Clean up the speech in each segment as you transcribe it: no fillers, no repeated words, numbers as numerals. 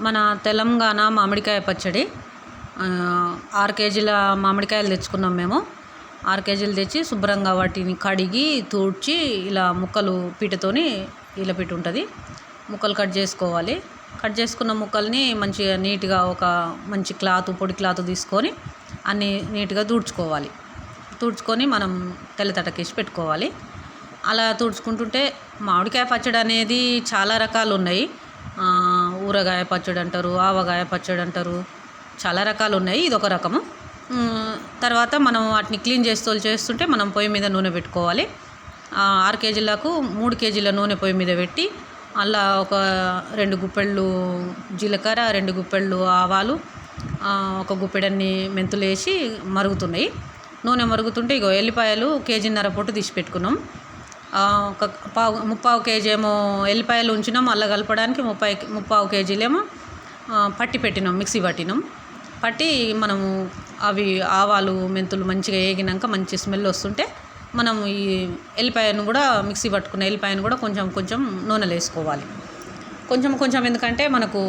మన తెలంగాణ మామిడికాయ పచ్చడి 6 కేజీల మామిడికాయలు తెచ్చుకున్నాం మేము. 6 కేజీలు తెచ్చి శుభ్రంగా వాటిని కడిగి తూడ్చి ఇలా ముక్కలు పీటతోని ఇలా పీట ఉంటుంది, ముక్కలు కట్ చేసుకోవాలి. కట్ చేసుకున్న ముక్కల్ని మంచిగా నీట్గా ఒక మంచి పొడి క్లాత్ తీసుకొని అన్నీ నీట్గా తుడుచుకోవాలి. తుడుచుకొని మనం తెల్లతటకేసి పెట్టుకోవాలి. అలా తుడుచుకుంటుంటే మామిడికాయ పచ్చడి అనేది చాలా రకాలు ఉన్నాయి. ఊరగాయ పచ్చడి అంటారు, ఆవగాయ పచ్చడి అంటారు, చాలా రకాలు ఉన్నాయి. ఇదొక రకము. తర్వాత మనం వాటిని క్లీన్ చేస్తుంటే మనం పొయ్యి మీద నూనె పెట్టుకోవాలి. 6 కేజీలకు 3 కేజీల నూనె పొయ్యి మీద పెట్టి అలా ఒక 2 గుప్పెళ్ళు జీలకర్ర, 2 గుప్పెళ్ళు ఆవాలు, ఒక గుప్పెడన్ని మెంతులు వేసి మరుగుతున్నాయి. నూనె మరుగుతుంటే ఇగో ఎల్లిపాయలు 1.5 కేజీన్నర పొట్టు తీసి పెట్టుకున్నాం. ఒక ముప్పావు కేజీ ఏమో ఎల్లిపాయలు ఉంచినాం అలా కలపడానికి. ముప్పావు కేజీలేమో పట్టి పెట్టినాం, మిక్సీ పట్టినాం. పట్టి మనము అవి ఆవాలు మెంతులు మంచిగా వేగినాక మంచి స్మెల్ వస్తుంటే మనం ఈ ఎల్లిపాయను కూడా మిక్సీ పట్టుకున్న ఎల్లిపాయను కూడా కొంచెం నూనెలో వేసుకోవాలి. కొంచెం ఎందుకంటే మనకు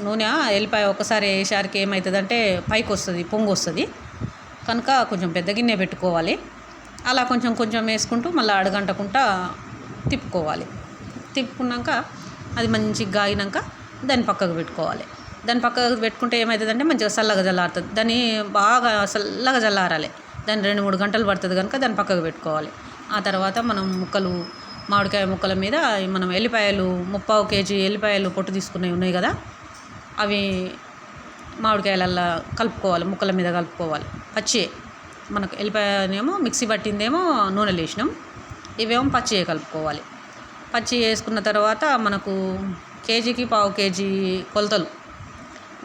నూనె ఎల్లిపాయ ఒకసారి వేసారికి ఏమవుతుందంటే పైకి వస్తుంది, పొంగు వస్తుంది కనుక కొంచెం పెద్ద గిన్నె పెట్టుకోవాలి. అలా కొంచెం వేసుకుంటూ మళ్ళీ అడగంటకుండా తిప్పుకోవాలి. తిప్పుకున్నాక అది మంచిగా గాగినాక దాన్ని పక్కకు పెట్టుకోవాలి. దాన్ని పక్కకు పెట్టుకుంటే ఏమవుతుందంటే మంచిగా చల్లగా చల్లారుతుంది. దాన్ని బాగా చల్లగా చల్లారాలి. దాన్ని 2-3 గంటలు పడుతుంది కనుక దాన్ని పక్కకు పెట్టుకోవాలి. ఆ తర్వాత మనం మామిడికాయ ముక్కల మీద మనం ఎల్లిపాయలు 3/4 కేజీ ఎల్లిపాయలు పొట్టు తీసుకున్నవి ఉన్నాయి కదా, అవి మామిడికాయలల్లో కలుపుకోవాలి, ముక్కల మీద కలుపుకోవాలి. పచ్చియే మనకు ఎల్లిపాయనేమో మిక్సీ పట్టిందేమో నూనెలో వేసినాం, ఇవేమో పచ్చియే కలుపుకోవాలి. పచ్చి వేసుకున్న తర్వాత మనకు కేజీకి 1/4 కేజీ కొలతలు.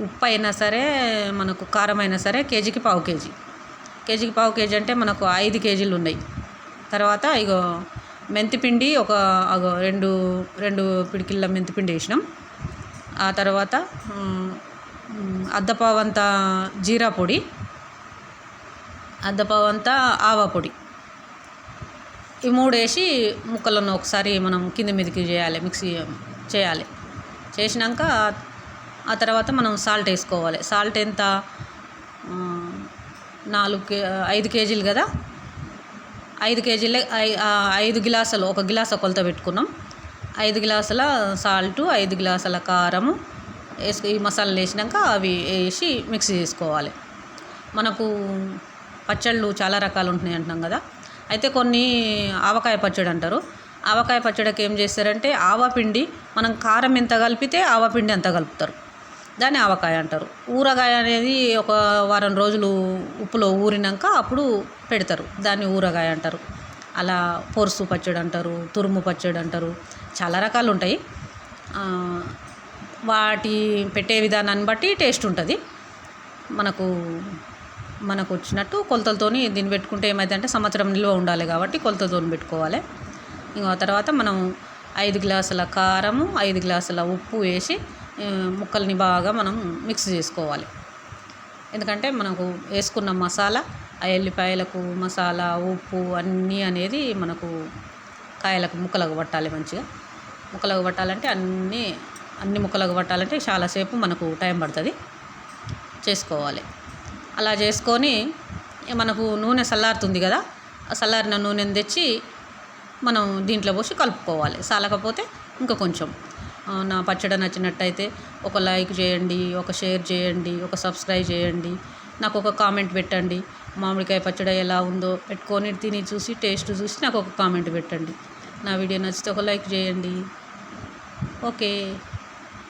ఉప్పు అయినా సరే మనకు కారం అయినా సరే కేజీకి 1/4 కేజీ. కేజీకి 1/4 కేజీ అంటే మనకు 5 కేజీలు ఉన్నాయి. తర్వాత ఇగో మెంతిపిండి ఒక 2 పిడికిళ్ళ మెంతిపిండి వేసినాం. ఆ తర్వాత అద్దపావంత జీరా పొడి, అద్దపావంత ఆవ పొడి, ఈ 3 వేసి ముక్కలను ఒకసారి మనం కింద మీదకి మిక్సీ చేయాలి. చేసినాక ఆ తర్వాత మనం సాల్ట్ వేసుకోవాలి. సాల్ట్ ఎంత 5 కేజీలు కదా, 5 కేజీలే 5 గ్లాసులు, 1 గ్లాసు కొలత పెట్టుకున్నాం. 5 గ్లాసుల సాల్టు, 5 గ్లాసుల కారము ఈ మసాలాలు వేసినాక అవి వేసి మిక్స్ చేసుకోవాలి. మనకు పచ్చళ్ళు చాలా రకాలు ఉంటున్నాయి అంటున్నాం కదా, అయితే కొన్ని ఆవకాయ పచ్చడి అంటారు. ఆవకాయ పచ్చడికి ఏం చేస్తారంటే ఆవపిండి మనం కారం ఎంత కలిపితే ఆవపిండి అంత కలుపుతారు, దాన్ని ఆవకాయ అంటారు. ఊరగాయ అనేది ఒక వారం రోజులు ఉప్పులో ఊరినాక అప్పుడు పెడతారు, దాన్ని ఊరగాయ అంటారు. అలా పొరుసు పచ్చడి అంటారు, తురుము పచ్చడి అంటారు, చాలా రకాలు ఉంటాయి. వాటి పెట్టే విధానాన్ని బట్టి టేస్ట్ ఉంటుంది. మనకు వచ్చినట్టు కొలతలతోని దీన్ని పెట్టుకుంటే ఏమైందంటే సంవత్సరం నిల్వ ఉండాలి కాబట్టి కొలతలతో పెట్టుకోవాలి. ఇంకా తర్వాత మనం 5 గ్లాసుల కారము, 5 గ్లాసుల ఉప్పు వేసి ముక్కల్ని బాగా మనం మిక్స్ చేసుకోవాలి. ఎందుకంటే మనకు వేసుకున్న మసాలా, ఆ ఎల్లిపాయలకు మసాలా, ఉప్పు అన్నీ అనేది మనకు కాయలకు ముక్కలకు పట్టాలి. మంచిగా ముక్కలకు పట్టాలంటే అన్ని ముక్కలకు పట్టాలంటే చాలాసేపు మనకు టైం పడుతుంది, చేసుకోవాలి. అలా చేసుకొని మనకు నూనె చల్లారుతుంది కదా, ఆ చల్లారిన నూనెని తెచ్చి మనం దీంట్లో పోసి కలుపుకోవాలి. చాలకపోతే ఇంకా కొంచెం. నా పచ్చడి నచ్చినట్టయితే ఒక లైక్ చేయండి, ఒక షేర్ చేయండి, ఒక సబ్స్క్రైబ్ చేయండి, నాకు ఒక కామెంట్ పెట్టండి. మామిడికాయ పచ్చడి ఎలా ఉందో పెట్టుకొని తిని చూసి టేస్ట్ చూసి నాకు ఒక కామెంట్ పెట్టండి. నా వీడియో నచ్చితే ఒక లైక్ చేయండి. ఓకే.